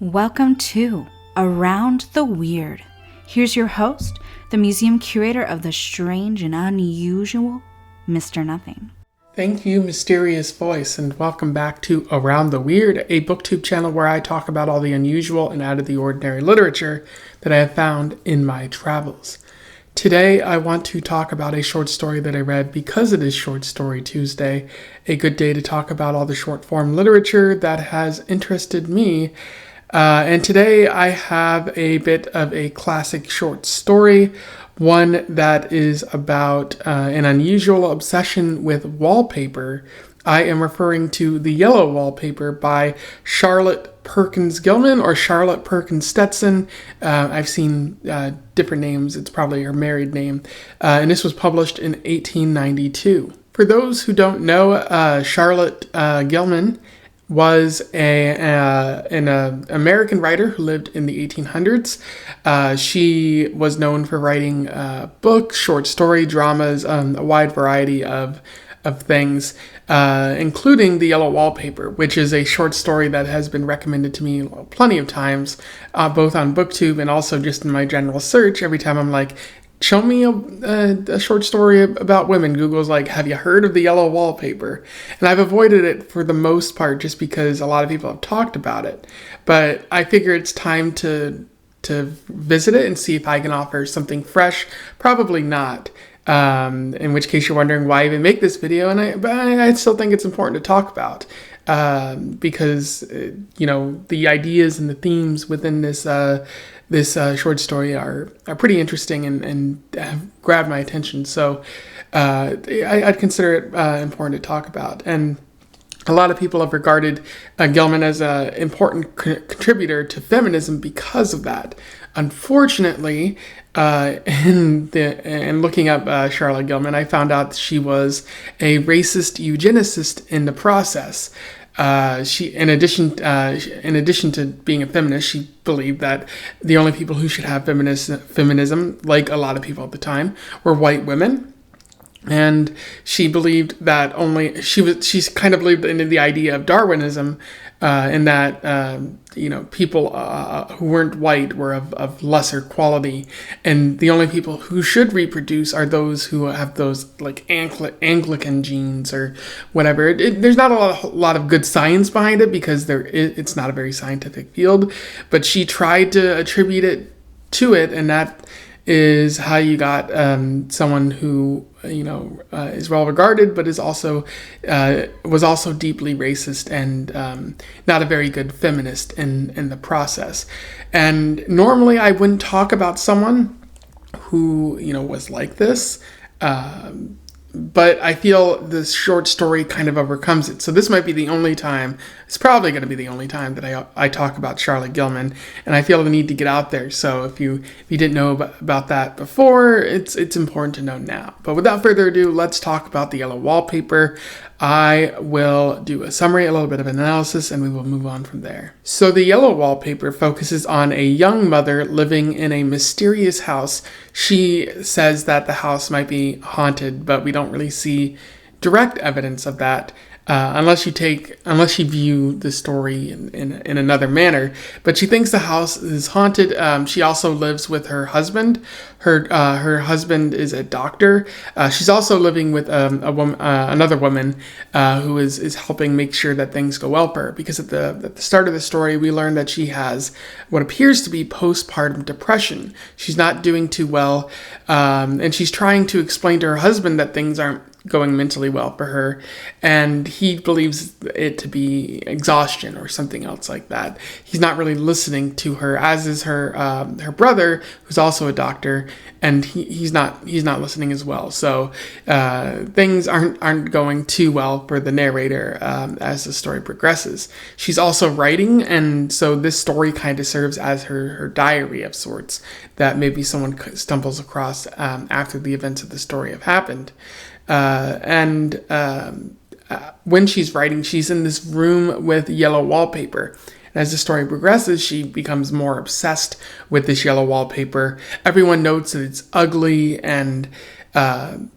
Welcome to Around the Weird. Here's your host, the museum curator of the strange and unusual, Mr. Nothing. Thank you, mysterious voice, and welcome back to Around the Weird, a booktube channel where I talk about all the unusual and out of the ordinary literature that I have found in my travels. Today, I want to talk about a short story that I read because it is Short Story Tuesday, a good day to talk about all the short form literature that has interested me. And today I have a bit of a classic short story, one that is about an unusual obsession with wallpaper. I am referring to The Yellow Wallpaper by Charlotte Perkins Gilman or Charlotte Perkins Stetson. I've seen different names. It's probably her married name. And this was published in 1892. For those who don't know, Charlotte Gilman was an American writer who lived in the 1800s. She was known for writing books, short story, dramas, a wide variety of things, including The Yellow Wallpaper, which is a short story that has been recommended to me plenty of times, both on BookTube and also just in my general search. Every time I'm like, show me a short story about women, Google's like, have you heard of The Yellow Wallpaper? And I've avoided it for the most part just because a lot of people have talked about it. But I figure it's time to visit it and see if I can offer something fresh. Probably not. In which case you're wondering why I even make this video. But I still think it's important to talk about. Because, the ideas and the themes within this short story are pretty interesting and have grabbed my attention. So I'd consider it important to talk about. And a lot of people have regarded Gilman as an important contributor to feminism because of that. Unfortunately, in looking up Charlotte Gilman, I found out that she was a racist eugenicist in the process. She, in addition to being a feminist, she believed that the only people who should have feminism, like a lot of people at the time, were white women. And she believed that she's kind of believed in the idea of Darwinism, in that, people who weren't white were of lesser quality. And the only people who should reproduce are those who have those like Anglican genes or whatever. There's not a lot of good science behind it because it's not a very scientific field, but she tried to attribute it to it. And that is how you got someone who is well regarded, but was also deeply racist and not a very good feminist in the process. And normally I wouldn't talk about someone who was like this. But I feel this short story kind of overcomes it. So this might be the only time, it's probably going to be the only time that I talk about Charlotte Gilman, and I feel the need to get out there. So if you didn't know about that before, it's important to know now. But without further ado, let's talk about The Yellow Wallpaper. I will do a summary, a little bit of analysis, and we will move on from there. So The Yellow Wallpaper focuses on a young mother living in a mysterious house. She says that the house might be haunted, but we don't really see direct evidence of that. Unless you view the story in another manner. But she thinks the house is haunted. She also lives with her husband. Her husband is a doctor. She's also living with another woman who is helping make sure that things go well for her. Because at the start of the story, we learn that she has what appears to be post-partum depression. She's not doing too well, and she's trying to explain to her husband that things aren't going mentally well for her, and he believes it to be exhaustion or something else like that. He's not really listening to her, as is her brother, who's also a doctor, and he's not listening as well. So things aren't going too well for the narrator as the story progresses. She's also writing, and so this story kind of serves as her diary of sorts that maybe someone stumbles across after the events of the story have happened. When she's writing, she's in this room with yellow wallpaper. And as the story progresses, she becomes more obsessed with this yellow wallpaper. Everyone notes that it's ugly, and the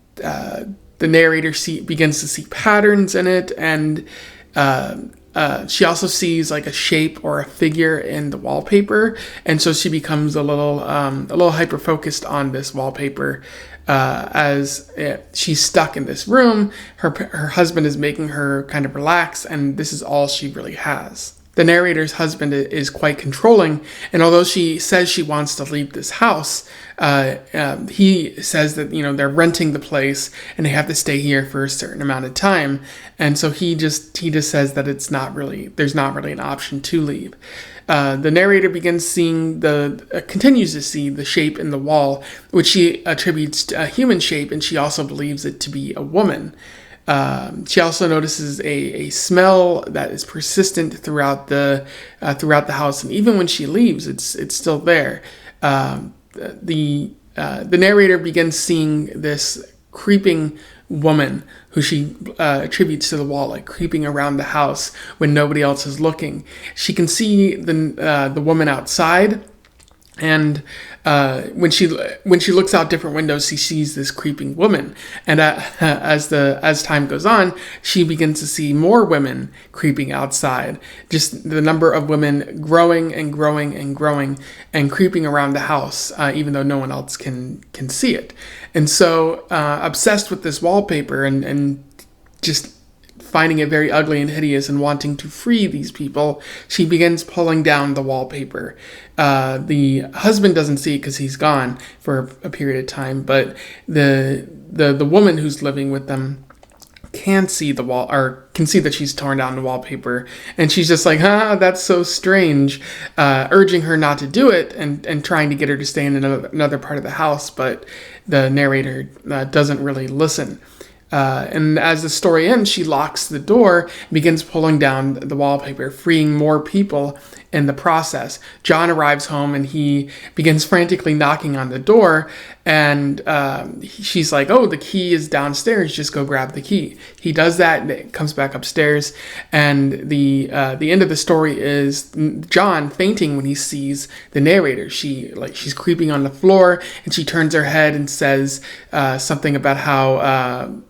narrator begins to see patterns in it. And she also sees like a shape or a figure in the wallpaper, and so she becomes a little hyper focused on this wallpaper. She's stuck in this room, her husband is making her kind of relax, and this is all she really has. The narrator's husband is quite controlling, and although she says she wants to leave this house, he says that they're renting the place and they have to stay here for a certain amount of time, and so he just says that there's not really an option to leave. The narrator continues to see the shape in the wall, which she attributes to a human shape, and she also believes it to be a woman. She also notices a smell that is persistent throughout the house, and even when she leaves, it's still there. The narrator begins seeing this creeping woman who she attributes to the wall, like creeping around the house when nobody else is looking. She can see the woman outside. And when she looks out different windows, she sees this creeping woman. And as time goes on, she begins to see more women creeping outside. Just the number of women growing and growing and growing and creeping around the house, even though no one else can see it. And so, obsessed with this wallpaper and just finding it very ugly and hideous and wanting to free these people, she begins pulling down the wallpaper. The husband doesn't see it because he's gone for a period of time, but the woman who's living with them can see the wall, or can see that she's torn down the wallpaper, and she's just like, that's so strange, urging her not to do it and trying to get her to stay in another part of the house, but the narrator doesn't really listen. And as the story ends, she locks the door, begins pulling down the wallpaper, freeing more people in the process. John arrives home and he begins frantically knocking on the door, and she's like, oh, the key is downstairs, just go grab the key. He does that and it comes back upstairs, and the end of the story is John fainting when he sees the narrator. She's creeping on the floor, and she turns her head and says something about how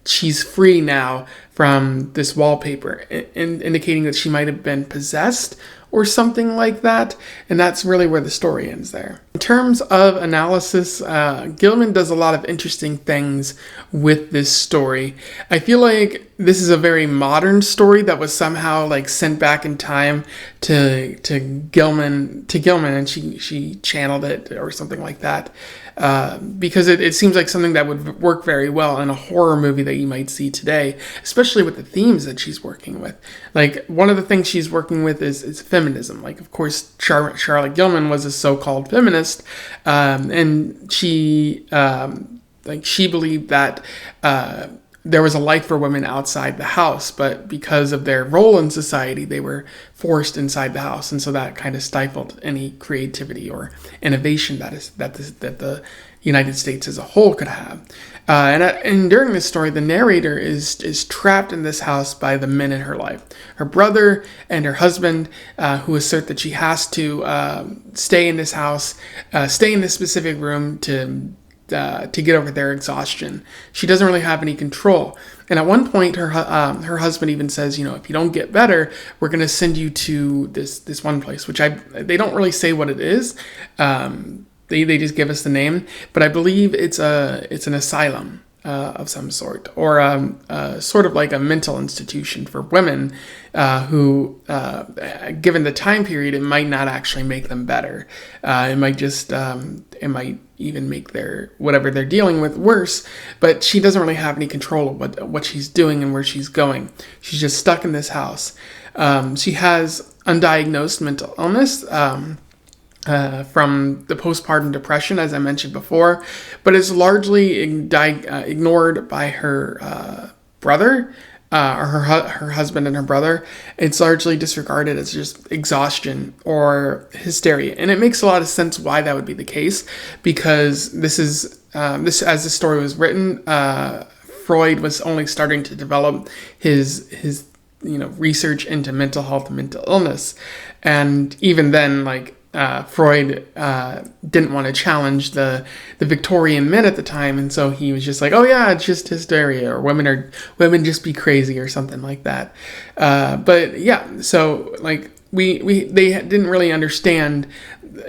she's free now from this wallpaper, indicating that she might have been possessed or something like that, and that's really where the story ends there. In terms of analysis, Gilman does a lot of interesting things with this story. I feel like this is a very modern story that was somehow like sent back in time to Gilman, and she channeled it or something like that. Because it seems like something that would work very well in a horror movie that you might see today, especially with the themes that she's working with. Like, one of the things she's working with is feminism. Like, of course, Charlotte Gilman was a so-called feminist, and she believed that there was a life for women outside the house, but because of their role in society, they were forced inside the house, and so that kind of stifled any creativity or innovation that the United States as a whole could have. And during this story, the narrator is trapped in this house by the men in her life, her brother and her husband, who assert that she has to stay in this house, stay in this specific room to get over their exhaustion. She doesn't really have any control. And at one point, her husband even says, if you don't get better, we're going to send you to this one place, which they don't really say what it is. They just give us the name, but I believe it's an asylum of some sort, or sort of like a mental institution for women who, given the time period, it might not actually make them better. It might even make their whatever they're dealing with worse. But she doesn't really have any control of what she's doing and where she's going. She's just stuck in this house. She has undiagnosed mental illness. From the postpartum depression, as I mentioned before, but it's largely ignored by her brother, or her husband and her brother. It's largely disregarded as just exhaustion or hysteria, and it makes a lot of sense why that would be the case, because this as the story was written, Freud was only starting to develop his research into mental health and mental illness, and even then, like, Freud didn't want to challenge the Victorian men at the time, and so he was just like, "Oh yeah, it's just hysteria, or women just be crazy, or something like that." But yeah, so like they didn't really understand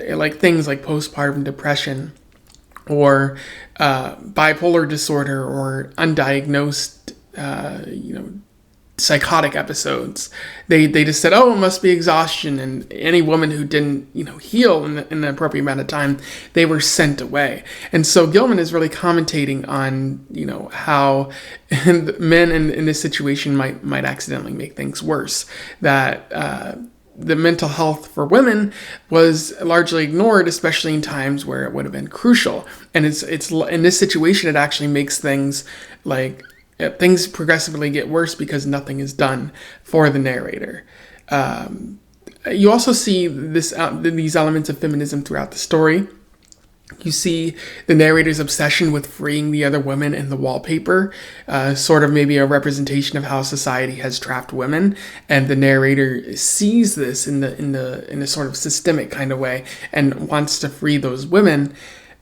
like things like postpartum depression or bipolar disorder or undiagnosed, psychotic episodes. They just said, oh, it must be exhaustion, and any woman who didn't heal in the appropriate amount of time, they were sent away. And so Gilman is really commentating on how men in this situation might accidentally make things worse, that the mental health for women was largely ignored, especially in times where it would have been crucial. And it's in this situation, it actually makes things like things progressively get worse because nothing is done for the narrator. You also see these elements of feminism throughout the story. You see the narrator's obsession with freeing the other women in the wallpaper, sort of maybe a representation of how society has trapped women, and the narrator sees this in a sort of systemic kind of way and wants to free those women.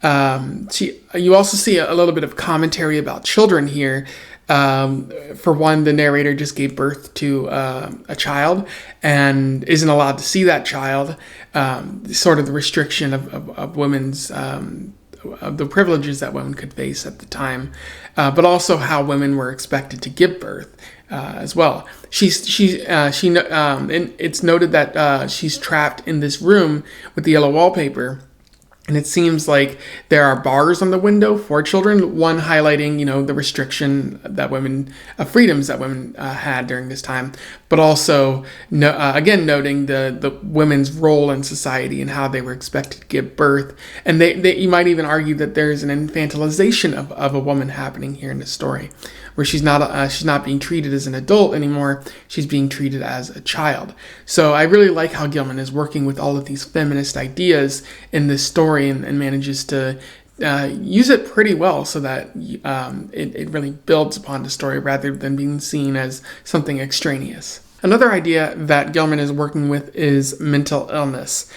You also see a little bit of commentary about children here. For one, the narrator just gave birth to a child and isn't allowed to see that child. Sort of the restriction of women's of the privileges that women could face at the time, but also how women were expected to give birth as well. And it's noted that she's trapped in this room with the yellow wallpaper. And it seems like there are bars on the window for children, one highlighting, the restriction that freedoms that women had during this time, but also, again, noting the women's role in society and how they were expected to give birth. And you might even argue that there's an infantilization of a woman happening here in the story, where she's not being treated as an adult anymore. She's being treated as a child. So I really like how Gilman is working with all of these feminist ideas in this story and manages to use it pretty well so that it really builds upon the story rather than being seen as something extraneous. Another idea that Gilman is working with is mental illness,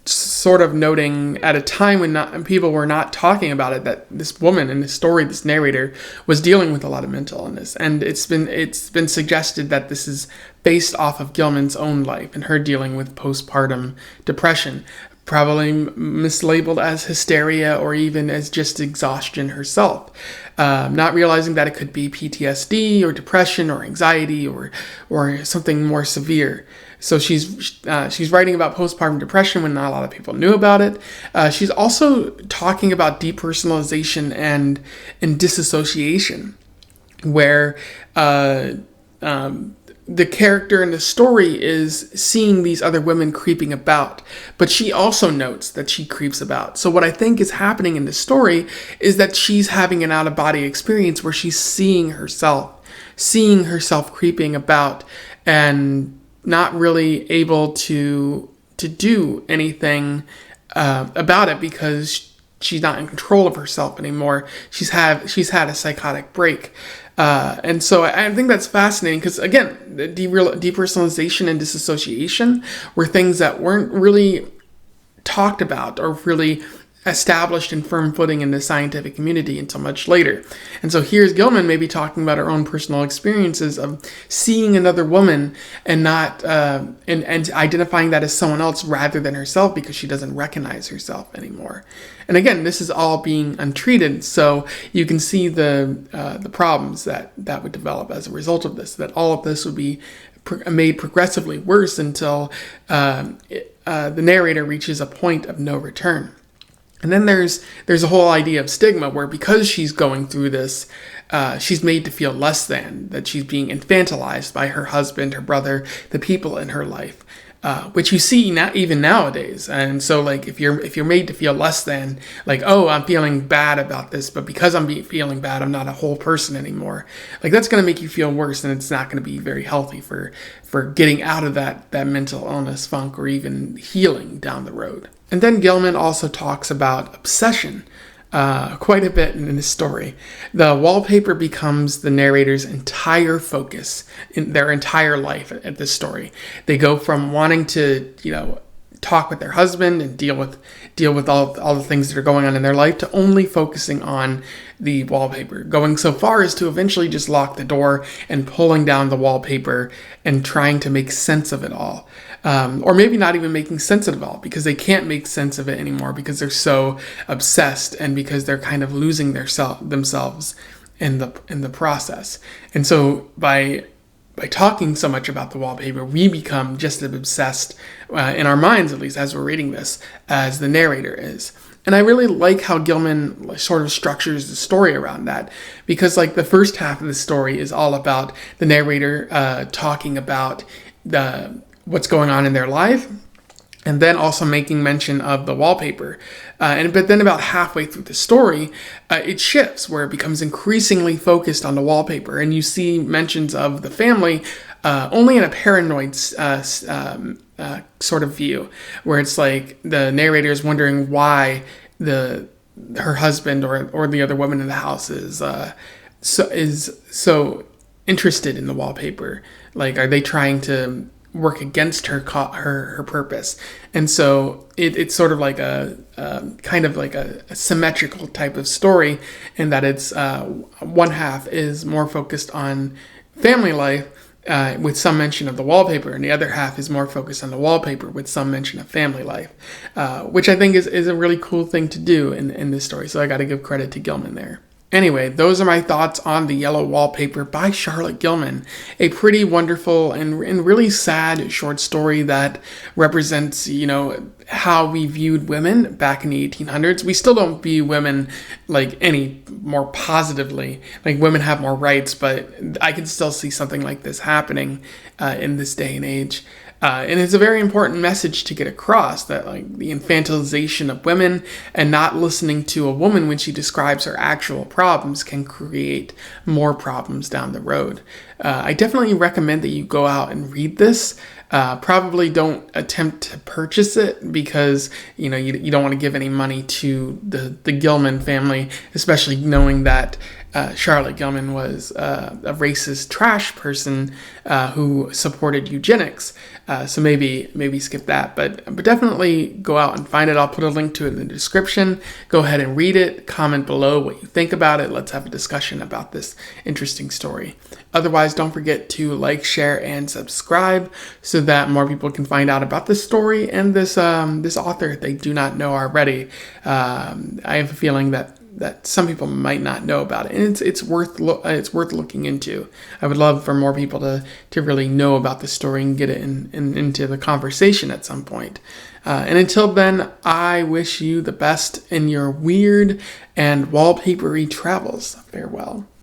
sort of noting at a time when people were not talking about it, that this woman in this story, this narrator, was dealing with a lot of mental illness. And it's been suggested that this is based off of Gilman's own life and her dealing with postpartum depression, probably mislabeled as hysteria or even as just exhaustion herself, not realizing that it could be PTSD or depression or anxiety or something more severe. So she's writing about postpartum depression when not a lot of people knew about it. She's also talking about depersonalization and disassociation, where the character in the story is seeing these other women creeping about, but she also notes that she creeps about. So what I think is happening in the story is that she's having an out-of-body experience where she's seeing herself creeping about and not really able to do anything about it because she's not in control of herself anymore. She's had a psychotic break. And so I think that's fascinating because, again, the depersonalization and disassociation were things that weren't really talked about or really established in firm footing in the scientific community until much later. And so here's Gilman maybe talking about her own personal experiences of seeing another woman and not and identifying that as someone else rather than herself because she doesn't recognize herself anymore. And again, this is all being untreated, so you can see the problems that would develop as a result of this, that all of this would be made progressively worse until the narrator reaches a point of no return. And then there's a whole idea of stigma where because she's going through this, she's made to feel less than, that she's being infantilized by her husband, her brother, the people in her life, which you see even nowadays. And so like if you're made to feel less than, like, oh, I'm feeling bad about this, but because I'm feeling bad, I'm not a whole person anymore. Like that's going to make you feel worse, and it's not going to be very healthy for getting out of that mental illness funk or even healing down the road. And then Gilman also talks about obsession quite a bit in this story. The wallpaper becomes the narrator's entire focus in their entire life at this story. They go from wanting to, talk with their husband and deal with all the things that are going on in their life, to only focusing on the wallpaper, going so far as to eventually just lock the door and pulling down the wallpaper and trying to make sense of it all. Or maybe not even making sense of it all, because they can't make sense of it anymore because they're so obsessed, and because they're kind of losing themselves in the process. And so by talking so much about the wallpaper, we become just as obsessed, in our minds at least, as we're reading this, as the narrator is. And I really like how Gilman sort of structures the story around that, because like the first half of the story is all about the narrator talking about what's going on in their life, and then also making mention of the wallpaper. But then about halfway through the story, it shifts, where it becomes increasingly focused on the wallpaper, and you see mentions of the family only in a paranoid sort of view, where it's like the narrator is wondering why her husband or the other woman in the house is so interested in the wallpaper. Like, are they trying to work against her purpose? And so it's sort of like a kind of like a symmetrical type of story, in that it's one half is more focused on family life with some mention of the wallpaper, and the other half is more focused on the wallpaper with some mention of family life, which I think is a really cool thing to do in this story. So I got to give credit to Gilman there. Anyway, those are my thoughts on The Yellow Wallpaper by Charlotte Gilman. A pretty wonderful and really sad short story that represents, how we viewed women back in the 1800s. We still don't view women like any more positively. Like, women have more rights, but I can still see something like this happening in this day and age. And it's a very important message to get across, that like the infantilization of women and not listening to a woman when she describes her actual problems can create more problems down the road. I definitely recommend that you go out and read this. Probably don't attempt to purchase it, because you don't want to give any money to the Gilman family, especially knowing that Charlotte Gilman was a racist trash person who supported eugenics. So maybe skip that, but definitely go out and find it. I'll put a link to it in the description. Go ahead and read it. Comment below what you think about it. Let's have a discussion about this interesting story. Otherwise, don't forget to like, share, and subscribe so that more people can find out about this story and this author if they do not know already. I have a feeling that some people might not know about it, and it's worth looking into. I would love for more people to really know about the story and get it into the conversation at some point. And until then, I wish you the best in your weird and wallpapery travels. Farewell.